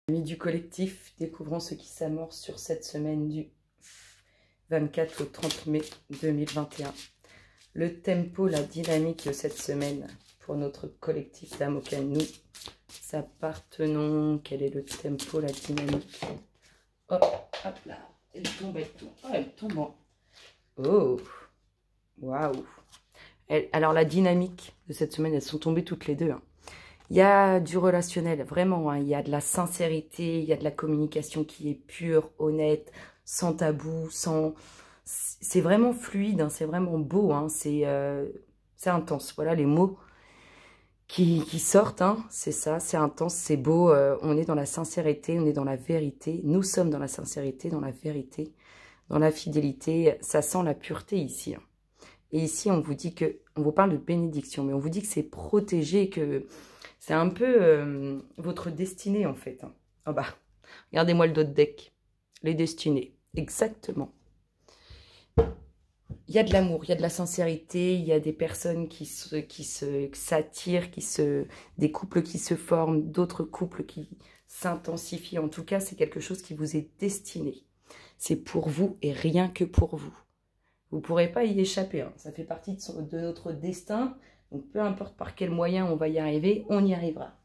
Amis du collectif, découvrons ce qui s'amorce sur cette semaine du 24 au 30 mai 2021. Le tempo, la dynamique de cette semaine pour notre collectif d'âmes auquel nous appartenons. Quel est le tempo, la dynamique? Hop, hop là, elle tombe, elle tombe. Oh, elle tombe. Oh, waouh. Alors la dynamique de cette semaine, elles sont tombées toutes les deux. Il y a du relationnel, vraiment, il y a de la sincérité, il y a de la communication qui est pure, honnête, sans tabou, sans... C'est vraiment fluide, c'est vraiment beau, c'est intense. Voilà les mots qui sortent, c'est ça, c'est intense, c'est beau. On est dans la sincérité, on est dans la vérité. Nous sommes dans la sincérité, dans la vérité, dans la fidélité. Ça sent la pureté ici. Et ici, on vous dit que, on vous parle de bénédiction, mais on vous dit que c'est protégé, que... C'est un peu votre destinée, en fait. Oh bah, regardez-moi le dos de deck. Les destinées. Exactement. Il y a de l'amour, il y a de la sincérité, il y a des personnes qui s'attirent, des couples qui se forment, d'autres couples qui s'intensifient. En tout cas, c'est quelque chose qui vous est destiné. C'est pour vous et rien que pour vous. Vous ne pourrez pas y échapper. Ça fait partie de notre destin. Donc, peu importe par quel moyen on va y arriver, on y arrivera.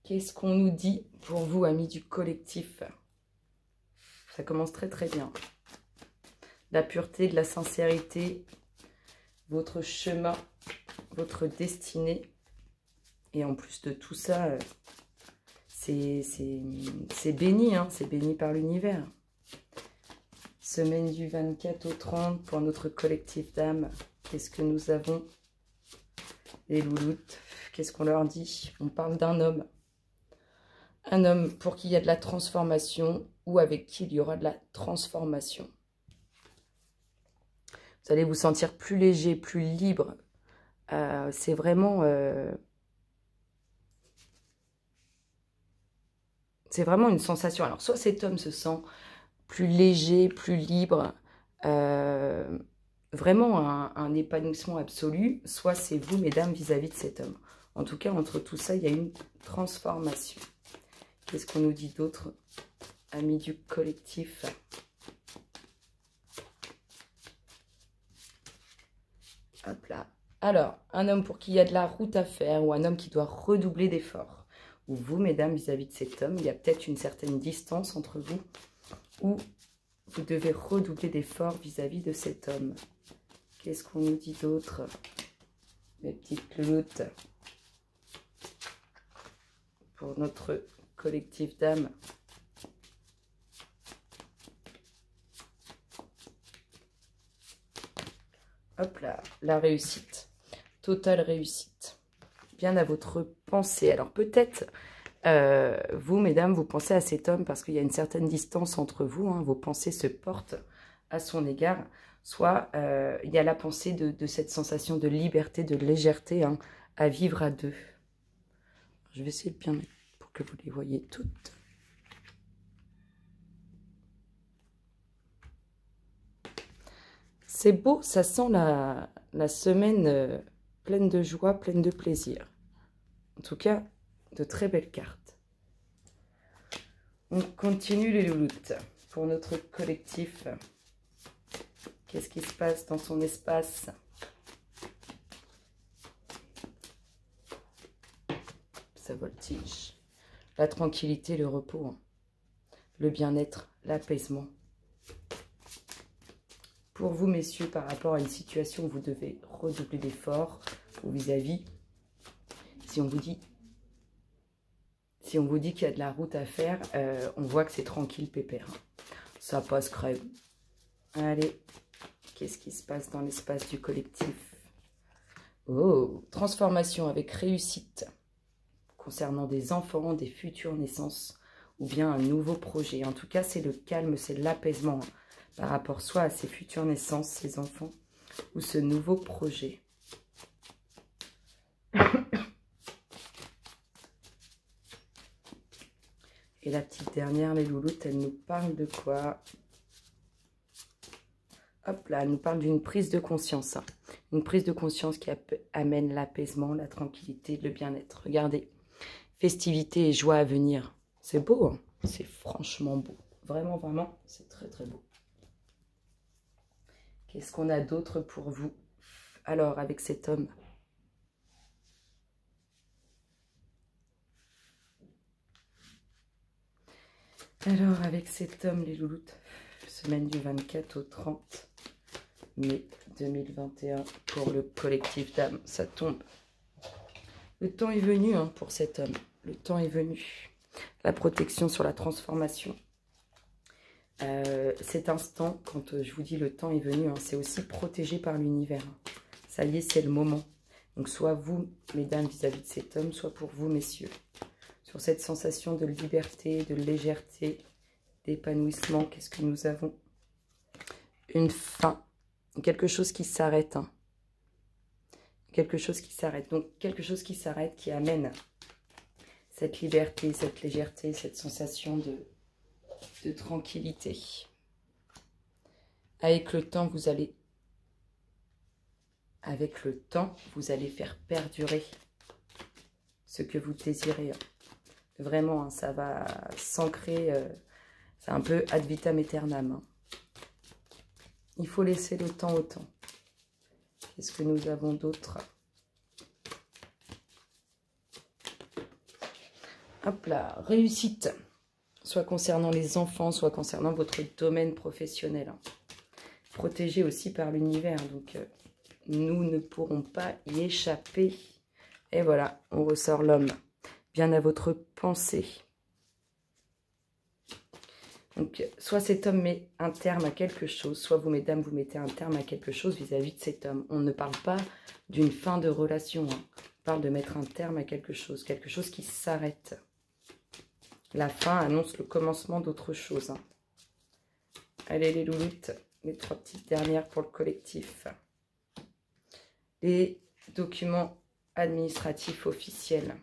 Qu'est-ce qu'on nous dit pour vous, amis du collectif? Ça commence très très bien. La pureté, de la sincérité, votre chemin, votre destinée. Et en plus de tout ça, c'est béni, c'est béni par l'univers. Semaine du 24 au 30 pour notre collectif d'âmes. Qu'est-ce que nous avons? Les louloutes, qu'est-ce qu'on leur dit? On parle d'un homme. Un homme pour qui il y a de la transformation ou avec qui il y aura de la transformation. Vous allez vous sentir plus léger, plus libre. C'est vraiment... c'est vraiment une sensation. Alors, soit cet homme se sent plus léger, plus libre, vraiment un épanouissement absolu, soit c'est vous, mesdames, vis-à-vis de cet homme. En tout cas, entre tout ça, il y a une transformation. Qu'est-ce qu'on nous dit d'autre, amis du collectif? Hop là. Alors, un homme pour qui il y a de la route à faire, ou un homme qui doit redoubler d'efforts. Ou vous, mesdames, vis-à-vis de cet homme, il y a peut-être une certaine distance entre vous, ou vous devez redoubler d'efforts vis-à-vis de cet homme. Qu'est-ce qu'on nous dit d'autre, mes petites clouloutes, pour notre collectif d'âmes? Hop là, la réussite. Totale réussite. Bien à votre pensée. Alors peut-être... vous, mesdames, vous pensez à cet homme parce qu'il y a une certaine distance entre vous, vos pensées se portent à son égard, soit il y a la pensée de cette sensation de liberté, de légèreté, à vivre à deux. Je vais essayer de bien mettre pour que vous les voyez toutes. C'est beau, ça sent la semaine pleine de joie, pleine de plaisir. En tout cas, de très belles cartes. On continue les louloutes pour notre collectif. Qu'est-ce qui se passe dans son espace? Ça voltige. La tranquillité, le repos, le bien-être, l'apaisement. Pour vous, messieurs, par rapport à une situation où vous devez redoubler d'efforts ou vis-à-vis, si on vous dit qu'il y a de la route à faire, on voit que c'est tranquille, pépère. Ça passe crème. Allez, qu'est-ce qui se passe dans l'espace du collectif? Oh, transformation avec réussite concernant des enfants, des futures naissances ou bien un nouveau projet. En tout cas, c'est le calme, c'est l'apaisement par rapport soit à ces futures naissances, ces enfants, ou ce nouveau projet. Et la petite dernière, les louloutes, elle nous parle de quoi? Hop là, elle nous parle d'une prise de conscience. Une prise de conscience qui amène l'apaisement, la tranquillité, le bien-être. Regardez, festivité et joie à venir. C'est beau, hein, c'est franchement beau. Vraiment, vraiment, c'est très, très beau. Qu'est-ce qu'on a d'autre pour vous? Alors, avec cet homme. Alors, avec cet homme, les louloutes, semaine du 24 au 30 mai 2021 pour le collectif d'âme, ça tombe. Le temps est venu hein, pour cet homme, le temps est venu. La protection sur la transformation. Cet instant, quand je vous dis le temps est venu, hein, c'est aussi protégé par l'univers. Ça y est, c'est le moment. Donc soit vous, mesdames, vis-à-vis de cet homme, soit pour vous, messieurs. Sur cette sensation de liberté, de légèreté, d'épanouissement, qu'est-ce que nous avons? Une fin, quelque chose qui s'arrête. Hein. Quelque chose qui s'arrête. Donc quelque chose qui s'arrête, qui amène cette liberté, cette légèreté, cette sensation de tranquillité. Avec le temps, vous allez faire perdurer ce que vous désirez. Vraiment, hein, ça va s'ancrer, c'est un peu ad vitam aeternam. Hein. Il faut laisser le temps au temps. Qu'est-ce que nous avons d'autre? Hop là, réussite. Soit concernant les enfants, soit concernant votre domaine professionnel. Hein. Protégé aussi par l'univers, donc nous ne pourrons pas y échapper. Et voilà, on ressort l'homme. Bien à votre pensée. Donc, soit cet homme met un terme à quelque chose, soit vous, mesdames, vous mettez un terme à quelque chose vis-à-vis de cet homme. On ne parle pas d'une fin de relation. Hein. On parle de mettre un terme à quelque chose qui s'arrête. La fin annonce le commencement d'autre chose. Hein. Allez, les louloutes, les 3 petites dernières pour le collectif. Les documents administratifs officiels.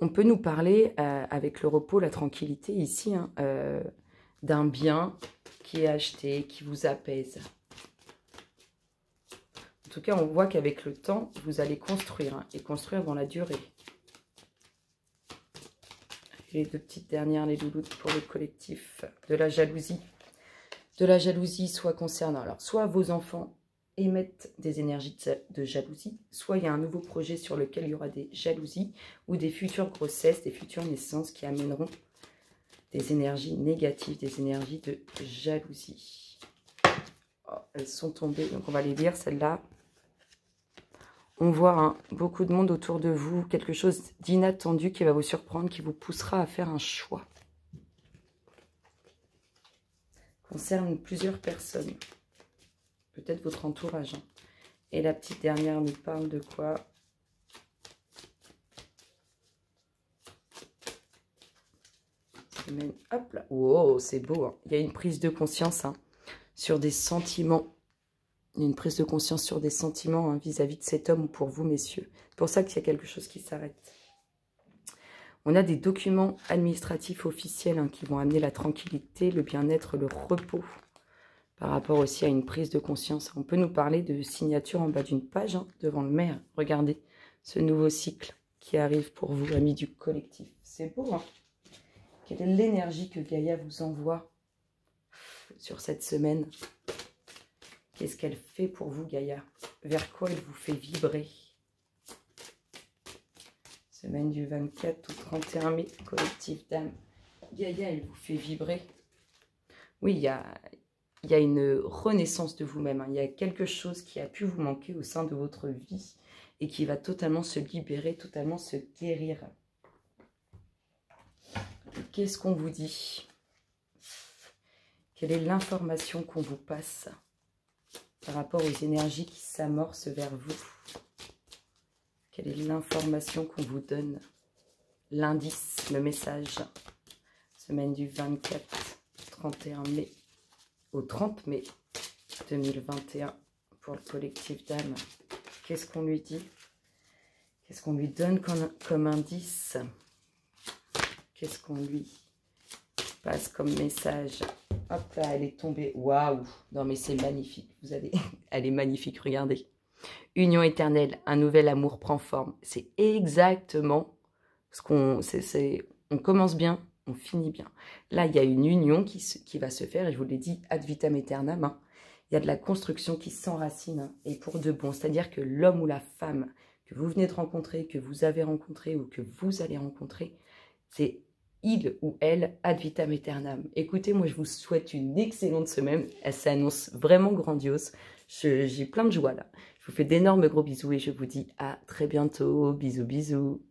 On peut nous parler, avec le repos, la tranquillité ici, hein, d'un bien qui est acheté, qui vous apaise. En tout cas, on voit qu'avec le temps, vous allez construire, hein, et construire dans la durée. Les 2 petites dernières, les louloutes pour le collectif. De la jalousie. De la jalousie, soit concernant, alors, soit vos enfants émettent des énergies de jalousie, soit il y a un nouveau projet sur lequel il y aura des jalousies ou des futures grossesses, des futures naissances qui amèneront des énergies négatives, des énergies de jalousie. Oh, elles sont tombées, donc on va les lire, celles-là. On voit hein, beaucoup de monde autour de vous, quelque chose d'inattendu qui va vous surprendre, qui vous poussera à faire un choix. Concerne plusieurs personnes. Peut-être votre entourage. Hein. Et la petite dernière nous parle de quoi? Hop là. Wow, c'est beau. Hein. Il y a une prise de conscience hein, sur des sentiments. Il y a une prise de conscience sur des sentiments vis-à-vis de cet homme ou pour vous, messieurs. C'est pour ça qu'il y a quelque chose qui s'arrête. On a des documents administratifs officiels hein, qui vont amener la tranquillité, le bien-être, le repos. Par rapport aussi à une prise de conscience. On peut nous parler de signature en bas d'une page, hein, devant le maire. Regardez ce nouveau cycle qui arrive pour vous, amis du collectif. C'est beau, hein? Quelle est l'énergie que Gaïa vous envoie sur cette semaine? Qu'est-ce qu'elle fait pour vous, Gaïa? Vers quoi elle vous fait vibrer? Semaine du 24 au 31 mai, collectif d'âme. Gaïa, elle vous fait vibrer. Oui, il y a une renaissance de vous-même. Hein. Il y a quelque chose qui a pu vous manquer au sein de votre vie et qui va totalement se libérer, totalement se guérir. Qu'est-ce qu'on vous dit? Quelle est l'information qu'on vous passe par rapport aux énergies qui s'amorcent vers vous? Quelle est l'information qu'on vous donne? L'indice, le message. Semaine du 24-31 mai au 30 mai 2021 pour le collectif d'âme. Qu'est-ce qu'on lui dit? Qu'est-ce qu'on lui donne comme indice? Qu'est-ce qu'on lui passe comme message? Hop là, elle est tombée. Waouh! Non mais c'est magnifique. Vous allez... Elle est magnifique, regardez. Union éternelle, un nouvel amour prend forme. C'est exactement ce qu'on... On commence bien, on finit bien. Là, il y a une union qui va se faire, et je vous l'ai dit, ad vitam aeternam. Hein. Il y a de la construction qui s'enracine, hein, et pour de bon. C'est-à-dire que l'homme ou la femme que vous venez de rencontrer, que vous avez rencontré ou que vous allez rencontrer, c'est il ou elle ad vitam aeternam. Écoutez, moi, je vous souhaite une excellente semaine. Elle s'annonce vraiment grandiose. J'ai plein de joie là. Je vous fais d'énormes gros bisous et je vous dis à très bientôt. Bisous, bisous.